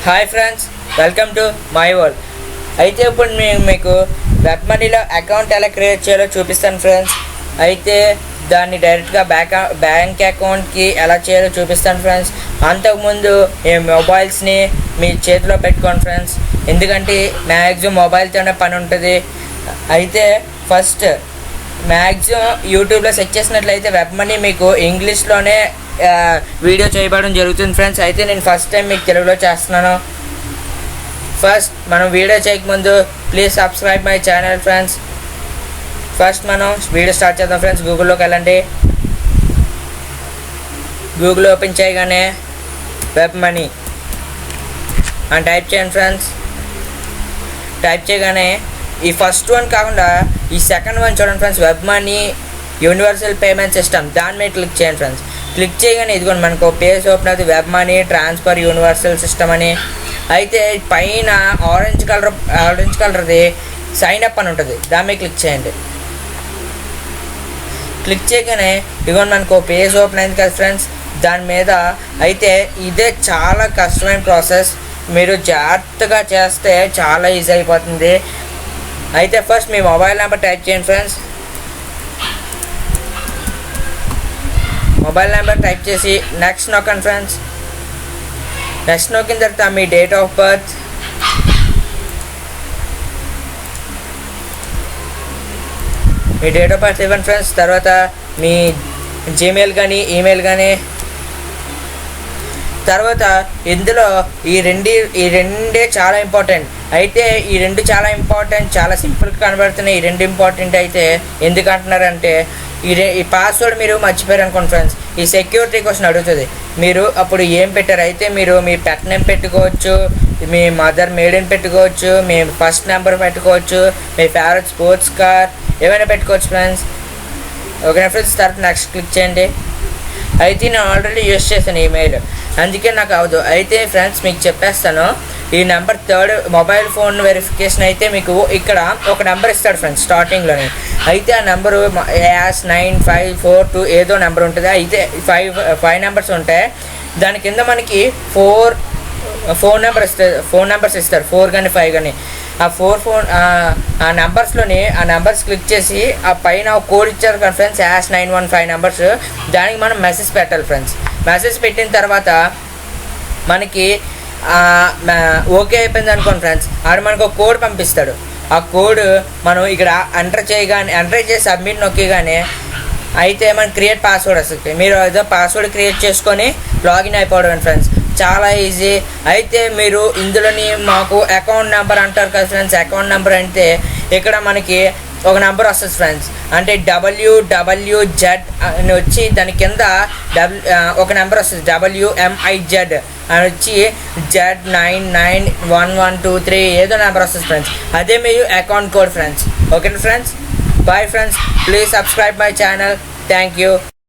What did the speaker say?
Hi friends, welcome to my world. అయితే ఇప్పుడు నేను మీకు వెబ్ మనీలో అకౌంట్ ఎలా క్రియేట్ చేయాలో చూపిస్తాను ఫ్రెండ్స్. అయితే దాన్ని డైరెక్ట్గా బ్యాంక్ అకౌంట్కి ఎలా చేయాలో చూపిస్తాను ఫ్రెండ్స్. అంతకుముందు ఈ మొబైల్స్ని మీ చేతిలో పెట్టుకోండి ఫ్రెండ్స్, ఎందుకంటే మ్యాక్సిమం మొబైల్తోనే పని ఉంటుంది. అయితే ఫస్ట్ మ్యాక్సిమం యూట్యూబ్లో సెర్చ్ చేసినట్లయితే వెబ్ మనీ మీకు ఇంగ్లీష్లోనే వీడియో చేయబడడం జరుగుతుంది ఫ్రెండ్స్. అయితే నేను ఫస్ట్ టైం మీకు తెలుగులో చేస్తున్నాను. ఫస్ట్ మనం వీడియో చేయకముందు please subscribe my channel friends. First మనం వీడియో స్టార్ట్ చేద్దాం ఫ్రెండ్స్. గూగుల్లోకి వెళ్ళండి. గూగుల్ ఓపెన్ చేయగానే వెబ్ మనీ అని టైప్ చేయండి ఫ్రెండ్స్. టైప్ చేయగానే ఈ ఫస్ట్ వన్ కాకుండా ఈ సెకండ్ వన్ చూడండి friends, web money universal payment system, దాని మీద క్లిక్ చేయండి ఫ్రెండ్స్. క్లిక్ చేయగానే ఇదిగోండి మనకు పేజ్ ఓపెన్ అవుతుంది, web money transfer universal system అని. అయితే పైన ఆరెంజ్ కలర్ది సైన్ అప్ అని ఉంటుంది, దాని మీద క్లిక్ చేయండి. క్లిక్ చేయగానే ఇదిగోండి మనకు పేజ్ ఓపెన్ అయింది కదా ఫ్రెండ్స్. దాని మీద అయితే ఇదే చాలా కష్టమైన ప్రాసెస్, మీరు జాగ్రత్తగా చేస్తే చాలా ఈజీ అయిపోతుంది. అయితే ఫస్ట్ మీ మొబైల్ నెంబర్ టైప్ చేయండి ఫ్రెండ్స్. మొబైల్ నెంబర్ టైప్ చేసి నెక్స్ట్ నొక్కండి ఫ్రెండ్స్. నెక్స్ట్ నొక్కిన తర్వాత మీ డేట్ ఆఫ్ బర్త్, ఇవ్వండి ఫ్రెండ్స్. తర్వాత మీ జీమెయిల్ కానీ ఈమెయిల్ కానీ. తర్వాత ఇందులో ఈ రెండే చాలా ఇంపార్టెంట్. అయితే ఈ రెండు చాలా ఇంపార్టెంట్, చాలా సింపుల్గా కనబడుతున్నాయి. ఈ రెండు ఇంపార్టెంట్. అయితే ఎందుకు అంటున్నారంటే ఈ పాస్వర్డ్ మీరు మర్చిపోయారు అనుకోండి ఫ్రెండ్స్, ఈ సెక్యూరిటీ క్వశ్చన్ అడుగుతుంది. మీరు అప్పుడు ఏం పెట్టారు? అయితే మీరు మీ పెట్ నేమ్ పెట్టుకోవచ్చు, మీ మదర్ మేడని పెట్టుకోవచ్చు, మీ ఫస్ట్ నెంబర్ పెట్టుకోవచ్చు, మీ ఫేవరెట్ స్పోర్ట్స్ కార్ ఏమైనా పెట్టుకోవచ్చు ఫ్రెండ్స్. ఓకేనా ఫ్రెండ్స్? తర్వాత నెక్స్ట్ క్లిక్ చేయండి. అయితే నేను ఆల్రెడీ యూస్ చేశాను ఈమెయిల్, అందుకే నాకు అవదు. అయితే ఫ్రెండ్స్ మీకు చెప్పేస్తాను, ఈ number third mobile phone verification అయితే మీకు ఇక్కడ ఒక నెంబర్ ఇస్తాడు ఫ్రెండ్స్ స్టార్టింగ్లోనే. అయితే ఆ నెంబరు #9542 ఏదో నెంబర్ ఉంటుంది. అయితే ఫైవ్ నెంబర్స్ ఉంటాయి. దాని కింద మనకి ఫోన్ నెంబర్స్ ఇస్తారు, 4 కానీ 5 కానీ. ఆ నెంబర్స్ క్లిక్ చేసి ఆ పైన ఒక కోడ్ ఇచ్చారు కదా ఫ్రెండ్స్, #915 నెంబర్స్. దానికి మనం మెసేజ్ పెట్టాలి ఫ్రెండ్స్. మెసేజ్ పెట్టిన తర్వాత మనకి ఓకే అయిపోయింది అనుకోండి ఫ్రెండ్స్, ఆడు మనకు ఒక కోడ్ పంపిస్తాడు. ఆ కోడ్ మనం ఇక్కడ ఎంటర్ చేసి సబ్మిట్ నొక్కగానే అయితే మనకి క్రియేట్ పాస్వర్డ్ వస్తుంది. మీరు ఏదో పాస్వర్డ్ క్రియేట్ చేసుకొని లాగిన్ అయిపోవడం ఫ్రెండ్స్, చాలా ఈజీ. అయితే మీరు ఇందులోని మాకు అకౌంట్ నెంబర్ అంటారు కదా ఫ్రెండ్స్, అకౌంట్ నెంబర్ అంటే ఇక్కడ మనకి ఒక నెంబర్ వస్తుంది ఫ్రెండ్స్. అంటే WWZ అని వచ్చి దాని కింద ఒక నెంబర్ వస్తుంది, WMIZ అని వచ్చి Z991123 ఏదో నెంబర్ వస్తుంది ఫ్రెండ్స్. అదే మీరు account code friends. Okay friends, bye friends. Please subscribe my channel. Thank you.